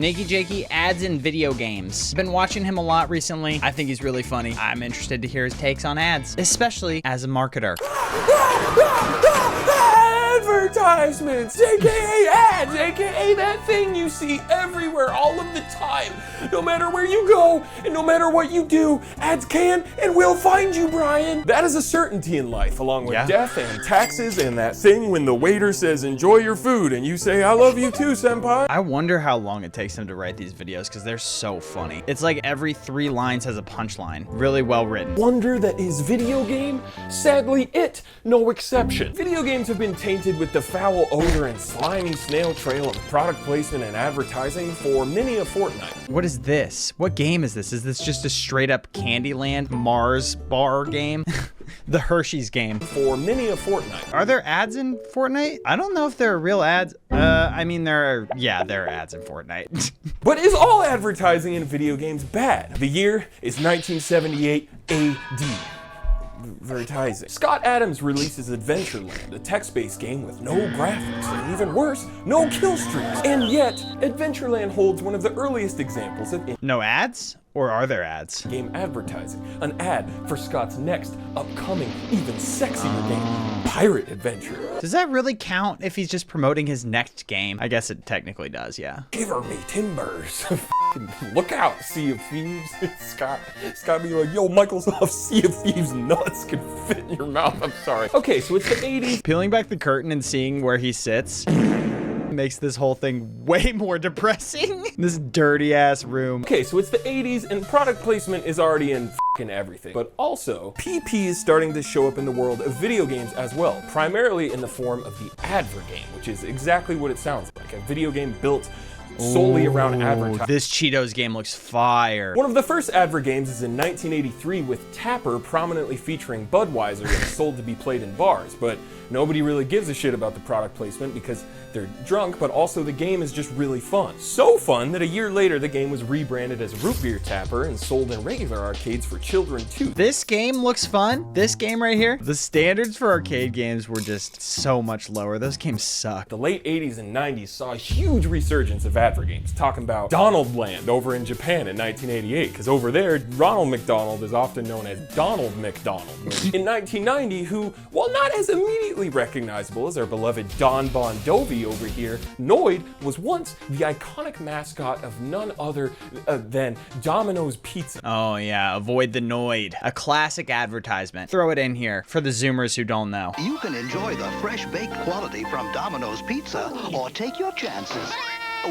NakeyJakey ads in video games. Been watching him a lot recently. I think he's really funny. I'm interested to hear his takes on ads, especially as a marketer. Advertisements, aka ads, aka that thing you see everywhere all of the time. No matter where you go and no matter what you do, ads can and will find you, Brian. That is a certainty in life, along with death and taxes and that thing when the waiter says enjoy your food and you say I love you too, senpai. I wonder how long it takes him to write these videos because they're so funny. It's like every 3 lines has a punchline. Really well written. Wonder that is video game? Sadly, no exception. Video games have been tainted with the foul odor and slimy snail trail of product placement and advertising for many a fortnight. What is this? What game is this? Is this just a straight up Candyland Mars bar game? The Hershey's game. For many a fortnight. Are there ads in Fortnite? I don't know if there are real ads. I mean, there are ads in Fortnite. But is all advertising in video games bad? The year is 1978 AD. Advertising. Scott Adams releases Adventureland, a text-based game with no graphics, and even worse, no kill streaks. And yet, Adventureland holds one of the earliest examples of no ads? Or are there ads? Game advertising. An ad for Scott's next, upcoming, even sexier game, Pirate Adventure. Does that really count if he's just promoting his next game? I guess it technically does, yeah. Giver me timbers. Look out, Sea of Thieves. Scott be like, yo, Microsoft Sea of Thieves nuts can fit in your mouth. I'm sorry. Okay, so it's the 80s. Peeling back the curtain and seeing where he sits makes this whole thing way more depressing. This dirty ass room. Okay, so it's the 80s and product placement is already in fucking everything. But also, PP is starting to show up in the world of video games as well, primarily in the form of the advert game, which is exactly what it sounds like, a video game built solely around advertising. This Cheetos game looks fire. One of the first advert games is in 1983 with Tapper prominently featuring Budweiser and sold to be played in bars, but nobody really gives a shit about the product placement because they're drunk, but also the game is just really fun. So fun that a year later the game was rebranded as Root Beer Tapper and sold in regular arcades for children too. This game looks fun. This game right here. The standards for arcade games were just so much lower. Those games suck. The late 80s and 90s saw a huge resurgence of advert games, talking about Donald Land over in Japan in 1988, because over there, Ronald McDonald is often known as Donald McDonald. In 1990, who, while not as immediately recognizable as our beloved Don Bon Jovi over here, Noid was once the iconic mascot of none other than Domino's Pizza. Oh yeah, avoid the Noid. A classic advertisement. Throw it in here for the Zoomers who don't know. You can enjoy the fresh baked quality from Domino's Pizza or take your chances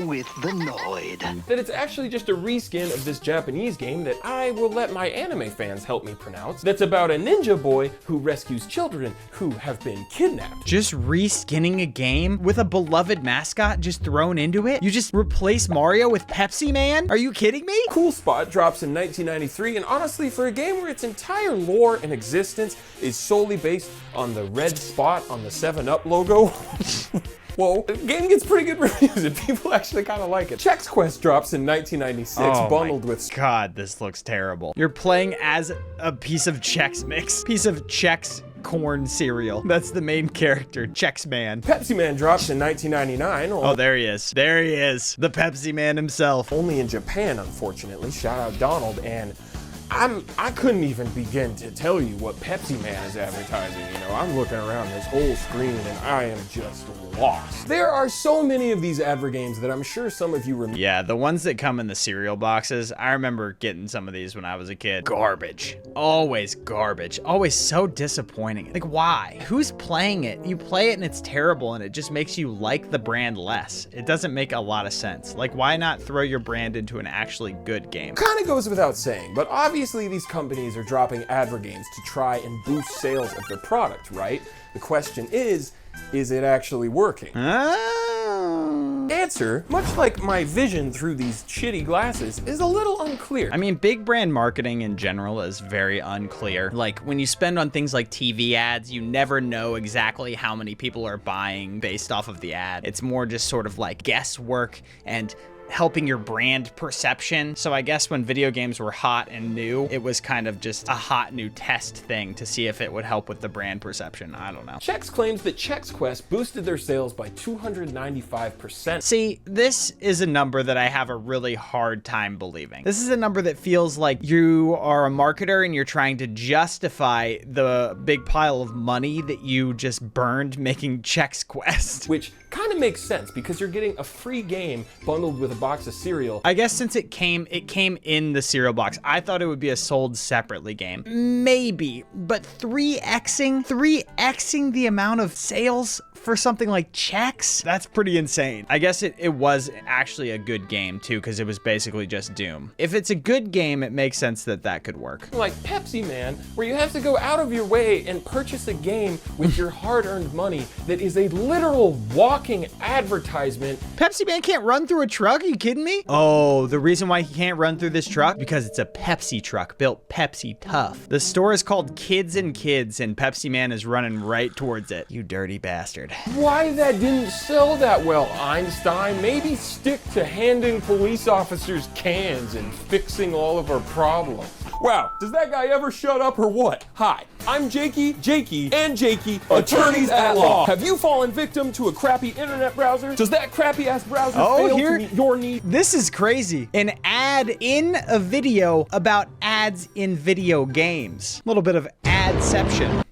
with the Noid. That it's actually just a reskin of this Japanese game that I will let my anime fans help me pronounce, that's about a ninja boy who rescues children who have been kidnapped. Just reskinning a game with a beloved mascot just thrown into it? You just replace Mario with Pepsi Man? Are you kidding me? Cool Spot drops in 1993, and honestly, for a game where its entire lore and existence is solely based on the red spot on the 7-Up logo, well, the game gets pretty good reviews and people actually kind of like it. Chex Quest drops in 1996, bundled with... God, this looks terrible. You're playing as a piece of Chex Mix. Piece of Chex corn cereal. That's the main character, Chex Man. Pepsi Man drops in 1999. Oh, there he is. There he is. The Pepsi Man himself. Only in Japan, unfortunately. Shout out Donald. And I couldn't even begin to tell you what Pepsi Man is advertising. You know, I'm looking around this whole screen and I am just lost. There are so many of these advert games that I'm sure some of you remember. Yeah, the ones that come in the cereal boxes. I remember getting some of these when I was a kid. Garbage. Always garbage. Always so disappointing. Like, why? Who's playing it? You play it and it's terrible and it just makes you like the brand less. It doesn't make a lot of sense. Like, why not throw your brand into an actually good game? Kind of goes without saying, but obviously these companies are dropping advert games to try and boost sales of their product, right? The question is it actually working? Answer, much like my vision through these shitty glasses, is a little unclear. I mean, big brand marketing in general is very unclear. Like, when you spend on things like TV ads, you never know exactly how many people are buying based off of the ad. It's more just sort of like guesswork and helping your brand perception. So I guess when video games were hot and new, it was kind of just a hot new test thing to see if it would help with the brand perception. I don't know. Chex claims that Chex Quest boosted their sales by 295%. See, this is a number that I have a really hard time believing. This is a number that feels like you are a marketer and you're trying to justify the big pile of money that you just burned making Chex Quest. Which kind of makes sense because you're getting a free game bundled with a box of cereal. I guess since it came in the cereal box. I thought it would be a sold separately game. Maybe, but 3xing the amount of sales for something like Chex? That's pretty insane. I guess it was actually a good game too, because it was basically just Doom. If it's a good game, it makes sense that that could work. Like Pepsi Man, where you have to go out of your way and purchase a game with your hard-earned money that is a literal walking advertisement. Pepsi Man can't run through a truck? Are you kidding me? Oh, the reason why he can't run through this truck? Because it's a Pepsi truck built Pepsi tough. The store is called Kids and Kids, and Pepsi Man is running right towards it. You dirty bastard. Why that didn't sell that well, Einstein? Maybe stick to handing police officers cans and fixing all of our problems. Wow, does that guy ever shut up or what? Hi, I'm Jakey, and Jakey, attorneys at law. Have you fallen victim to a crappy internet browser? Does that crappy ass browser fail to meet your needs? This is crazy. An ad in a video about ads in video games. A little bit of adception.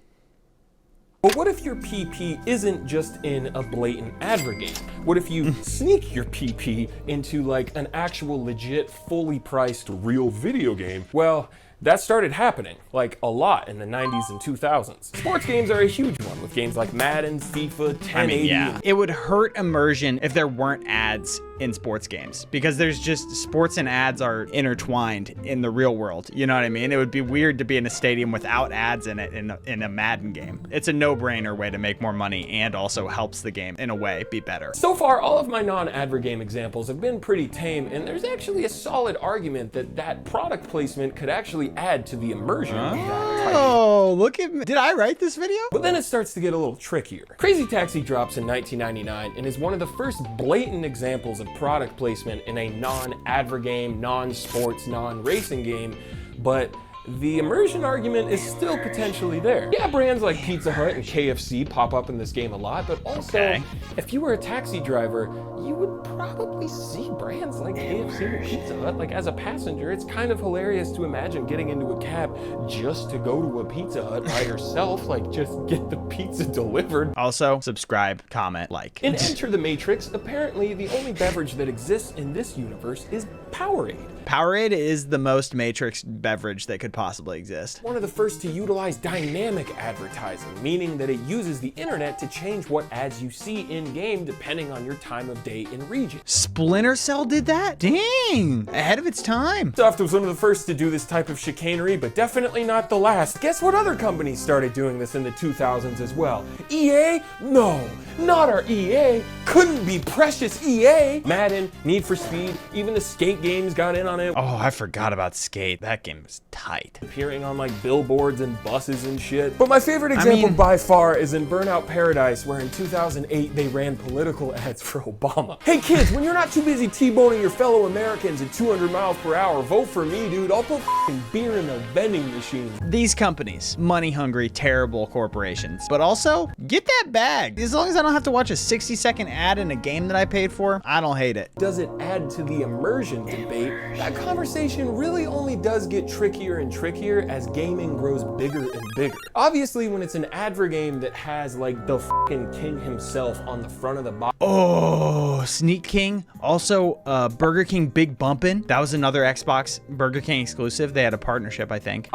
But what if your PP isn't just in a blatant advert game? What if you sneak your PP into like an actual legit, fully priced real video game? Well, that started happening, like a lot in the 90s and 2000s. Sports games are a huge one, with games like Madden, FIFA, 1080. Yeah. It would hurt immersion if there weren't ads in sports games, because there's just sports and ads are intertwined in the real world. You know what I mean? It would be weird to be in a stadium without ads in it in a Madden game. It's a no-brainer way to make more money and also helps the game in a way be better. So far, all of my non-advert game examples have been pretty tame, and there's actually a solid argument that product placement could actually add to the immersion of that type. Oh, look at me. Did I write this video? But then it starts to get a little trickier. Crazy Taxi drops in 1999 and is one of the first blatant examples of product placement in a non-advert game, non-sports, non-racing game, but the immersion argument is still potentially there. Yeah, brands like Pizza Hut and KFC pop up in this game a lot, but also, if you were a taxi driver, you would probably see brands like KFC and Pizza Hut. Like, as a passenger, it's kind of hilarious to imagine getting into a cab just to go to a Pizza Hut by yourself, like just get the pizza delivered. Also, subscribe, comment, like. In Enter the Matrix, apparently the only beverage that exists in this universe is Powerade. Powerade is the most Matrix beverage that could possibly exist. One of the first to utilize dynamic advertising, meaning that it uses the internet to change what ads you see in-game depending on your time of day and region. Splinter Cell did that? Dang, ahead of its time. Ubisoft was one of the first to do this type of chicanery, but definitely not the last. Guess what other companies started doing this in the 2000s as well? EA? No, not our EA. Couldn't be precious EA. Madden, Need for Speed, even the skate games got in on it. Oh, I forgot about Skate. That game was tight. Appearing on like billboards and buses and shit. But my favorite example by far is in Burnout Paradise, where in 2008 they ran political ads for Obama. Hey kids, when you're not too busy T-boning your fellow Americans at 200 miles per hour, vote for me, dude. I'll put f***ing beer in the vending machine. These companies, money-hungry, terrible corporations, but also get that bag. As long as I don't have to watch a 60-second ad in a game that I paid for, I don't hate it. Does it add to the immersion debate? That conversation really only does get trickier and trickier as gaming grows bigger and bigger. Obviously, when it's an advert game that has like the fucking king himself on the front of the box. Oh, Sneak King. Also, Burger King Big Bumpin'. That was another Xbox Burger King exclusive. They had a partnership, I think.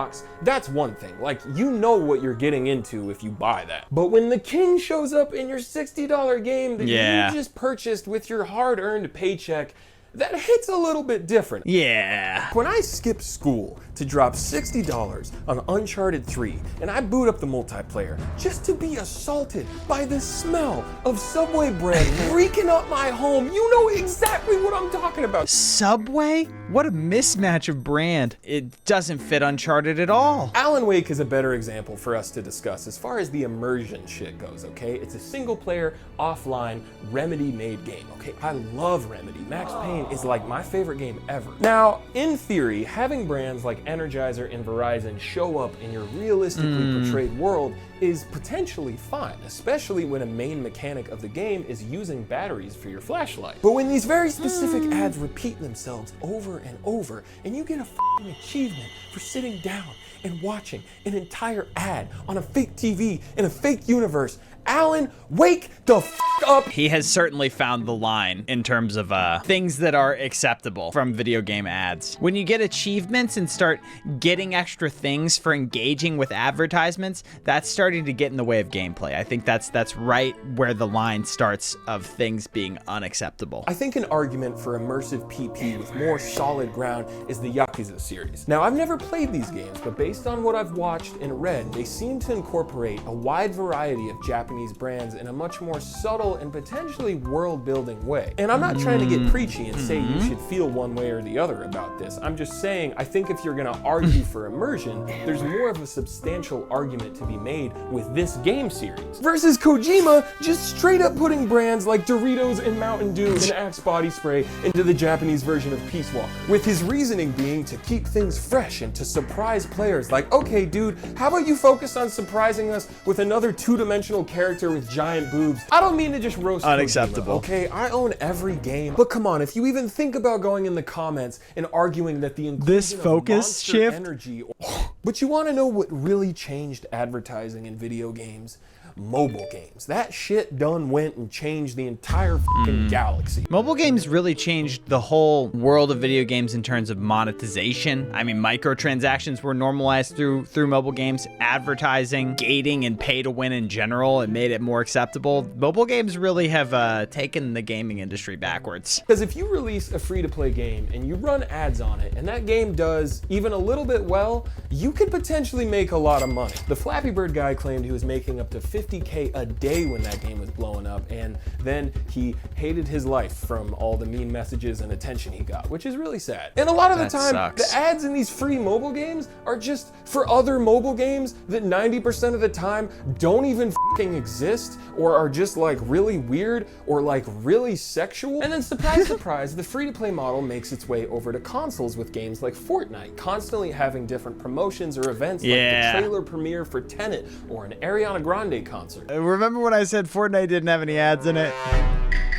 That's one thing. Like, you know what you're getting into if you buy that. But when the king shows up in your $60 game that you just purchased with your hard-earned paycheck, that hits a little bit different. Yeah. When I skip school to drop $60 on Uncharted 3 and I boot up the multiplayer just to be assaulted by the smell of Subway bread reeking up my home, you know exactly what I'm talking about. Subway? What a mismatch of brand. It doesn't fit Uncharted at all. Alan Wake is a better example for us to discuss as far as the immersion shit goes, okay? It's a single player, offline, Remedy made game, okay? I love Remedy. Max Payne game is like my favorite game ever. Now, in theory, having brands like Energizer and Verizon show up in your realistically portrayed world is potentially fine, especially when a main mechanic of the game is using batteries for your flashlight. But when these very specific ads repeat themselves over and over, and you get a f***ing achievement for sitting down and watching an entire ad on a fake TV in a fake universe, Alan, wake the f up. He has certainly found the line in terms of things that are acceptable from video game ads. When you get achievements and start getting extra things for engaging with advertisements, that's starting to get in the way of gameplay. I think that's right where the line starts of things being unacceptable. I think an argument for immersive PP with more solid ground is the Yakuza series. Now, I've never played these games, but based on what I've watched and read, they seem to incorporate a wide variety of Japanese brands in a much more subtle and potentially world-building way. And I'm not trying to get preachy and say you should feel one way or the other about this. I'm just saying, I think if you're gonna argue for immersion, there's more of a substantial argument to be made with this game series. Versus Kojima just straight up putting brands like Doritos and Mountain Dew and Axe body spray into the Japanese version of Peace Walker. With his reasoning being to keep things fresh and to surprise players. Like, okay dude, how about you focus on surprising us with another two-dimensional character with giant boobs? I don't mean to just roast Unacceptable. Kojima, okay? I own every game. But come on, if you even think about going in the comments and arguing that the inclusion This focus of Monster shift? Energy... But you want to know what really changed advertising in video games? Mobile games. That shit done went and changed the entire fucking galaxy. Mobile games really changed the whole world of video games in terms of monetization. I mean, microtransactions were normalized through mobile games, advertising, gating, and pay to win in general. It made it more acceptable. Mobile games really have taken the gaming industry backwards. Because if you release a free-to-play game and you run ads on it, and that game does even a little bit well, you could potentially make a lot of money. The Flappy Bird guy claimed he was making up to 50K a day when that game was blowing up, and then he hated his life from all the mean messages and attention he got, which is really sad. And a lot of the time, sucks. the ads in these free mobile games are just for other mobile games that 90% of the time don't even fucking exist, or are just like really weird, or like really sexual. And then surprise, surprise, the free-to-play model makes its way over to consoles with games like Fortnite, constantly having different promotions or events like the trailer premiere for Tenet or an Ariana Grande concert. Remember when I said Fortnite didn't have any ads in it?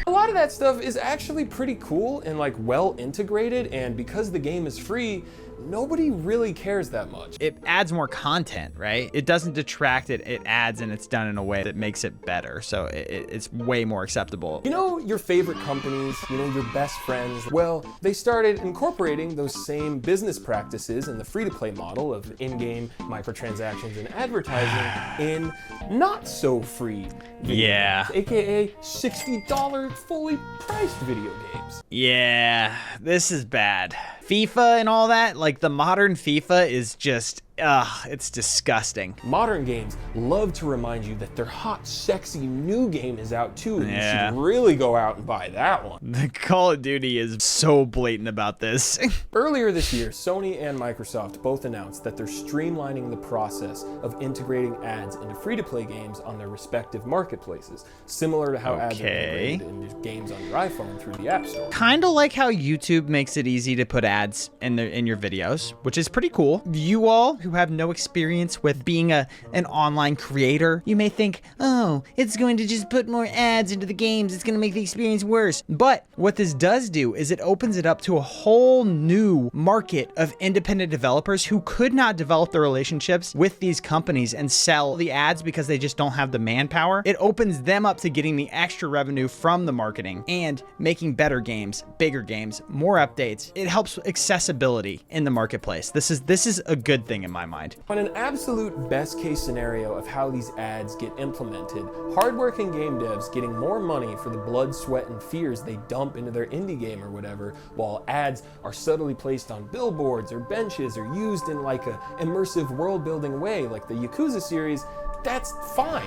A lot of that stuff is actually pretty cool and like well integrated, and because the game is free, nobody really cares that much. It adds more content, right? It doesn't detract it, it adds, and it's done in a way that makes it better. So it's way more acceptable. You know, your favorite companies, you know, your best friends, well, they started incorporating those same business practices in the free-to-play model of in-game microtransactions and advertising in not so free video games, aka $60 fully priced video games. Yeah, this is bad. FIFA and all that, like the modern FIFA is just, it's disgusting. Modern games love to remind you that their hot, sexy new game is out too, and you should really go out and buy that one. The Call of Duty is so blatant about this. Earlier this year, Sony and Microsoft both announced that they're streamlining the process of integrating ads into free-to-play games on their respective marketplaces, similar to how ads are integrated into games on your iPhone through the App Store. Kind of like how YouTube makes it easy to put ads in your videos, which is pretty cool. You all who have no experience with being an online creator, you may think, oh, it's going to just put more ads into the games, it's going to make the experience worse. But what this does do is it opens it up to a whole new market of independent developers who could not develop the relationships with these companies and sell the ads because they just don't have the manpower. It opens them up to getting the extra revenue from the marketing and making better games, bigger games, more updates. It helps accessibility in the marketplace. This is a good thing in my mind. On an absolute best case scenario of how these ads get implemented, hardworking game devs getting more money for the blood, sweat, and fears they dump into their indie game or whatever, while ads are subtly placed on billboards or benches or used in like a immersive world building way like the Yakuza series, that's fine,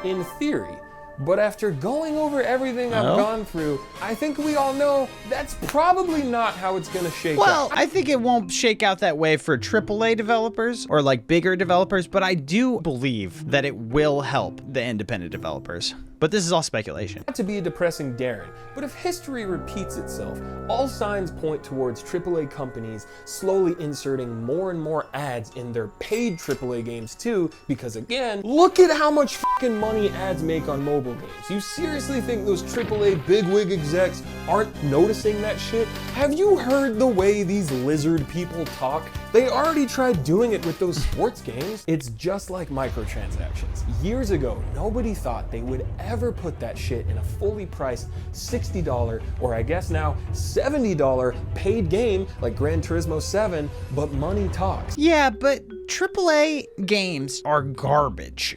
in theory. But after going over everything I've gone through, I think we all know that's probably not how it's gonna shake out. Well, I think it won't shake out that way for AAA developers or like bigger developers, but I do believe that it will help the independent developers. But this is all speculation. Not to be a depressing Darren, but if history repeats itself, all signs point towards AAA companies slowly inserting more and more ads in their paid AAA games too, because again, look at how much fucking money ads make on mobile games. You seriously think those AAA bigwig execs aren't noticing that shit? Have you heard the way these lizard people talk? They already tried doing it with those sports games. It's just like microtransactions. Years ago, nobody thought they would ever put that shit in a fully priced $60, or I guess now $70 paid game like Gran Turismo 7, but money talks. Yeah, but AAA games are garbage.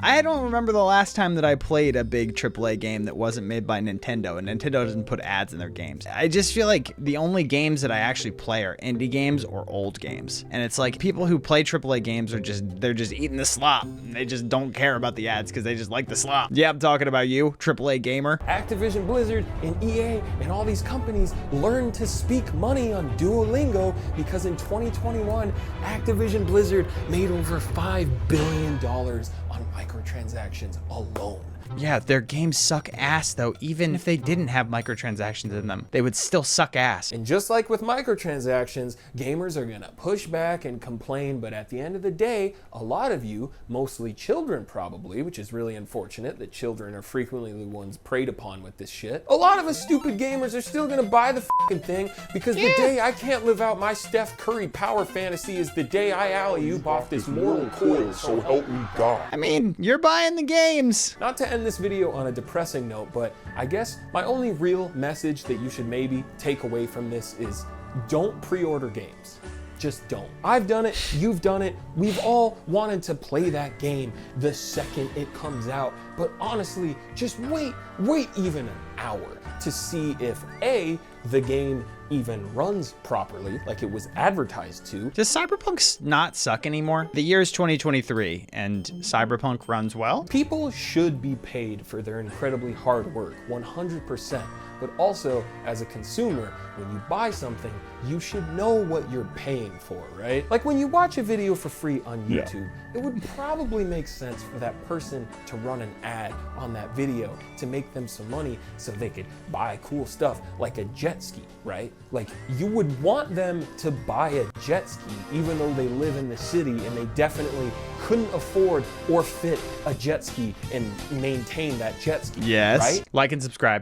I don't remember the last time that I played a big AAA game that wasn't made by Nintendo, and Nintendo doesn't put ads in their games. I just feel like the only games that I actually play are indie games or old games. And it's like people who play AAA games they're just eating the slop. They just don't care about the ads because they just like the slop. Yeah, I'm talking about you, AAA gamer. Activision Blizzard and EA and all these companies learned to speak money on Duolingo because in 2021, Activision Blizzard made over $5 billion on microtransactions alone. Yeah, their games suck ass though. Even if they didn't have microtransactions in them, they would still suck ass. And just like with microtransactions, gamers are gonna push back and complain, but at the end of the day, a lot of you, mostly children probably, which is really unfortunate that children are frequently the ones preyed upon with this shit. A lot of us stupid gamers are still gonna buy the fucking thing because the day I can't live out my Steph Curry power fantasy is the day I alley-oop off this mortal coil, so help me God. I mean, you're buying the games. Not to end this video on a depressing note, but I guess my only real message that you should maybe take away from this is don't pre-order games. Just don't. I've done it, you've done it, we've all wanted to play that game the second it comes out, but honestly, just wait even an hour to see if A, the game even runs properly like it was advertised to. Does Cyberpunk not suck anymore? The year is 2023 and Cyberpunk runs well? People should be paid for their incredibly hard work, 100%. But also, as a consumer, when you buy something, you should know what you're paying for, right? Like when you watch a video for free on YouTube, it would probably make sense for that person to run an ad on that video to make them some money so they could buy cool stuff like a jet ski, right? Like you would want them to buy a jet ski even though they live in the city and they definitely couldn't afford or fit a jet ski and maintain that jet ski, Yes. right? Like and subscribe.